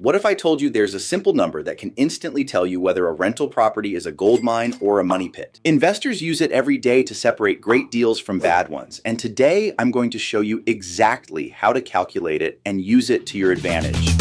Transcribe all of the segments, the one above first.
What if I told you there's a simple number that can instantly tell you whether a rental property is a gold mine or a money pit? Investors use it every day to separate great deals from bad ones, and today I'm going to show you exactly how to calculate it and use it to your advantage.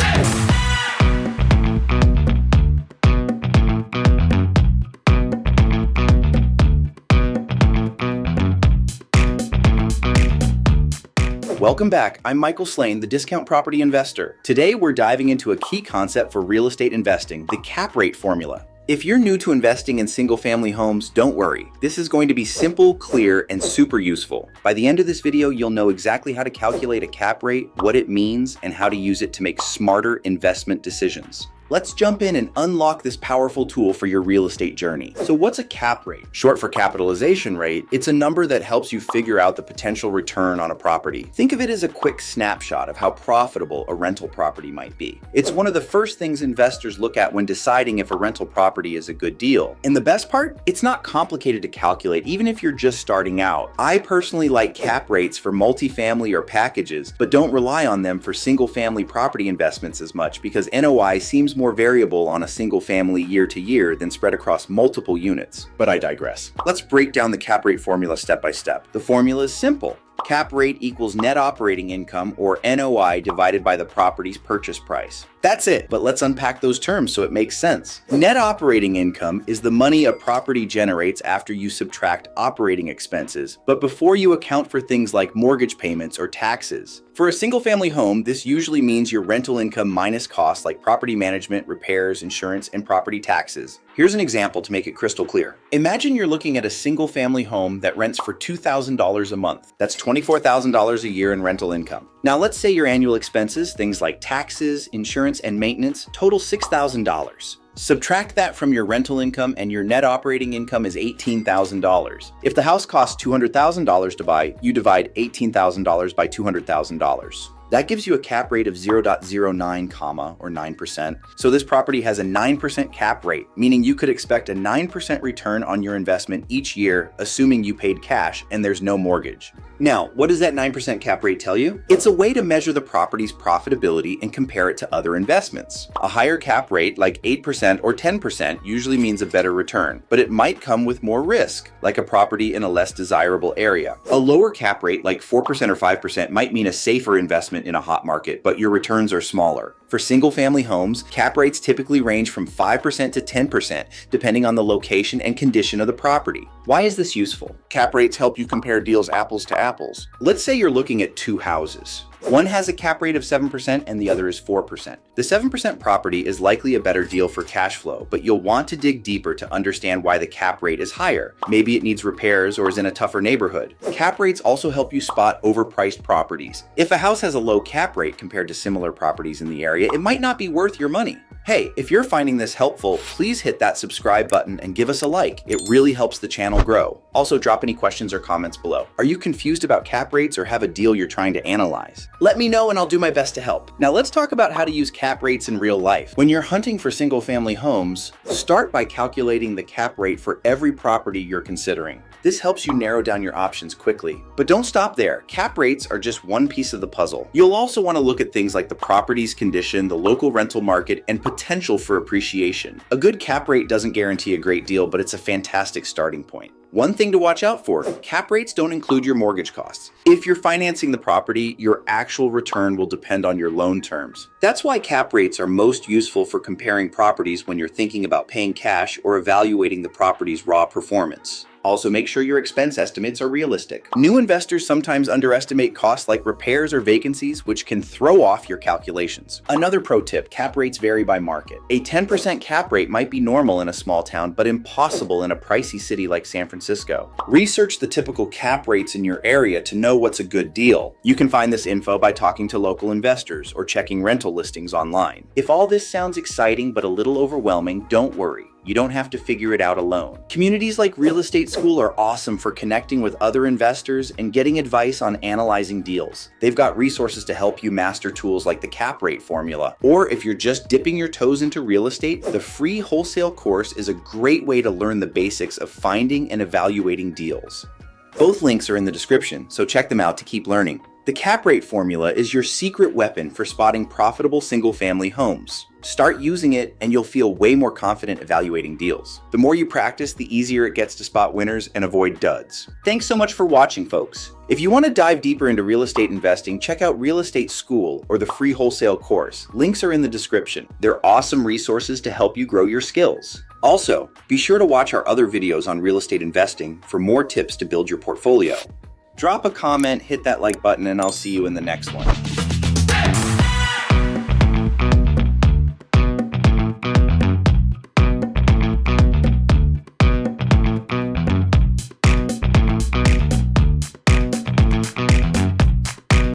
Welcome back. I'm Michael Slane, the discount property investor. Today, we're diving into a key concept for real estate investing, the cap rate formula. If you're new to investing in single-family homes, don't worry. This is going to be simple, clear, and super useful. By the end of this video, you'll know exactly how to calculate a cap rate, what it means, and how to use it to make smarter investment decisions. Let's jump in and unlock this powerful tool for your real estate journey. So what's a cap rate? Short for capitalization rate, it's a number that helps you figure out the potential return on a property. Think of it as a quick snapshot of how profitable a rental property might be. It's one of the first things investors look at when deciding if a rental property is a good deal. And the best part? It's not complicated to calculate, even if you're just starting out. I personally like cap rates for multifamily or packages, but don't rely on them for single-family property investments as much because NOI seems more variable on a single family year to year than spread across multiple units. But I digress. Let's break down the cap rate formula step by step. The formula is simple. Cap rate equals net operating income, or NOI, divided by the property's purchase price. That's it, but let's unpack those terms so it makes sense. Net operating income is the money a property generates after you subtract operating expenses, but before you account for things like mortgage payments or taxes. For a single-family home, this usually means your rental income minus costs like property management, repairs, insurance, and property taxes. Here's an example to make it crystal clear. Imagine you're looking at a single-family home that rents for $2,000 a month. That's $24,000 a year in rental income. Now let's say your annual expenses, things like taxes, insurance, and maintenance, total $6,000. Subtract that from your rental income and your net operating income is $18,000. If the house costs $200,000 to buy, you divide $18,000 by $200,000. That gives you a cap rate of 0.09, or 9%. So this property has a 9% cap rate, meaning you could expect a 9% return on your investment each year, assuming you paid cash and there's no mortgage. Now, what does that 9% cap rate tell you? It's a way to measure the property's profitability and compare it to other investments. A higher cap rate, like 8% or 10%, usually means a better return, but it might come with more risk, like a property in a less desirable area. A lower cap rate, like 4% or 5%, might mean a safer investment in a hot market, but your returns are smaller. For single-family homes, cap rates typically range from 5% to 10%, depending on the location and condition of the property. Why is this useful? Cap rates help you compare deals apples to apples. Let's say you're looking at two houses. One has a cap rate of 7% and the other is 4%. The 7% property is likely a better deal for cash flow, but you'll want to dig deeper to understand why the cap rate is higher. Maybe it needs repairs or is in a tougher neighborhood. Cap rates also help you spot overpriced properties. If a house has a low cap rate compared to similar properties in the area, it might not be worth your money. Hey, if you're finding this helpful, please hit that subscribe button and give us a like. It really helps the channel grow. Also, drop any questions or comments below. Are you confused about cap rates or have a deal you're trying to analyze? Let me know and I'll do my best to help. Now let's talk about how to use cap rates in real life. When you're hunting for single-family homes, start by calculating the cap rate for every property you're considering. This helps you narrow down your options quickly. But don't stop there. Cap rates are just one piece of the puzzle. You'll also want to look at things like the property's condition, the local rental market, and potential for appreciation. A good cap rate doesn't guarantee a great deal, but it's a fantastic starting point. One thing to watch out for, cap rates don't include your mortgage costs. If you're financing the property, your actual return will depend on your loan terms. That's why cap rates are most useful for comparing properties when you're thinking about paying cash or evaluating the property's raw performance. Also, make sure your expense estimates are realistic. New investors sometimes underestimate costs like repairs or vacancies, which can throw off your calculations. Another pro tip, cap rates vary by market. A 10% cap rate might be normal in a small town, but impossible in a pricey city like San Francisco. Research the typical cap rates in your area to know what's a good deal. You can find this info by talking to local investors or checking rental listings online. If all this sounds exciting but a little overwhelming, don't worry. You don't have to figure it out alone. Communities like Real Estate School are awesome for connecting with other investors and getting advice on analyzing deals. They've got resources to help you master tools like the cap rate formula. Or if you're just dipping your toes into real estate, the free wholesale course is a great way to learn the basics of finding and evaluating deals. Both links are in the description, so check them out to keep learning. The cap rate formula is your secret weapon for spotting profitable single-family homes. Start using it and you'll feel way more confident evaluating deals. The more you practice, the easier it gets to spot winners and avoid duds. Thanks so much for watching, folks. If you want to dive deeper into real estate investing, check out Real Estate School or the free wholesale course. Links are in the description. They're awesome resources to help you grow your skills. Also, be sure to watch our other videos on real estate investing for more tips to build your portfolio. Drop a comment, hit that like button, and I'll see you in the next one.